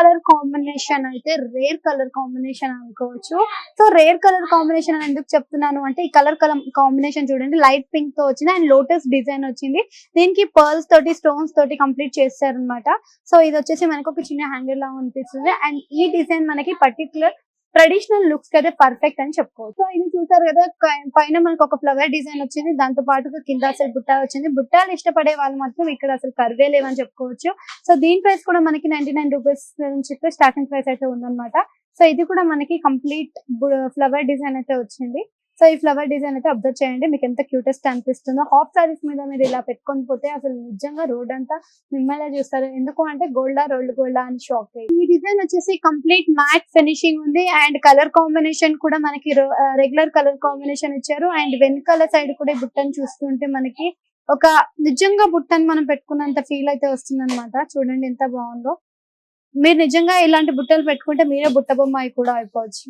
Colour combination అయితే rare colour combination అనుకోవచ్చు. So rare colour combination అని ఎందుకు చెప్తున్నాను అంటే ఈ కలర్ కాంబినేషన్ చూడండి, లైట్ పింక్ తో వచ్చింది అండ్ లోటస్ డిజైన్ వచ్చింది. దీనికి పర్ల్స్ తోటి స్టోన్స్ తోటి కంప్లీట్ చేస్తారనమాట. సో ఇది వచ్చేసి మనకు ఒక చిన్న హ్యాంగర్ లాగా అనిపిస్తుంది అండ్ ఈ డిజైన్ మనకి పర్టికులర్ ట్రెడిషనల్ లుక్స్ కి అయితే పర్ఫెక్ట్ అని చెప్పుకోవచ్చు. సో ఇది చూసారు కదా, పైన మనకు ఒక ఫ్లవర్ డిజైన్ వచ్చింది, దాంతో పాటుగా కింద అసలు బుట్ట వచ్చింది. బుట్టాలు ఇష్టపడే వాళ్ళు మాత్రం ఇక్కడ అసలు కర్వే లేవని చెప్పుకోవచ్చు. సో దీని ప్రైస్ కూడా మనకి 99 రూపీస్ నుంచి స్టార్టింగ్ ప్రైస్ అయితే ఉందన్నమాట. సో ఇది కూడా మనకి కంప్లీట్ ఫ్లవర్ డిజైన్ అయితే వచ్చింది. సో ఈ ఫ్లవర్ డిజైన్ అయితే అబ్జర్వ్ చేయండి, మీకు ఎంత క్యూటెస్ట్ అనిపిస్తుందో. హాఫ్ సారీస్ మీద మీరు ఇలా పెట్టుకొని పోతే అసలు నిజంగా రోడ్ అంతా మిమ్మల్ని చూస్తారు. ఎందుకు అంటే గోల్డా రోల్డ్ గోల్డా అని షాక్ అయ్యి. ఈ డిజైన్ వచ్చేసి కంప్లీట్ మ్యాట్ ఫినిషింగ్ ఉంది అండ్ కలర్ కాంబినేషన్ కూడా మనకి రెగ్యులర్ కలర్ కాంబినేషన్ ఇచ్చారు. అండ్ వెనకాల సైడ్ కూడా బుట్టని చూస్తుంటే మనకి ఒక నిజంగా బుట్టని మనం పెట్టుకున్నంత ఫీల్ అయితే వస్తుంది అనమాట. చూడండి ఎంత బాగుందో. మీరు నిజంగా ఇలాంటి బుట్టలు పెట్టుకుంటే మీరే బుట్ట బొమ్మ కూడా అయిపోవచ్చు.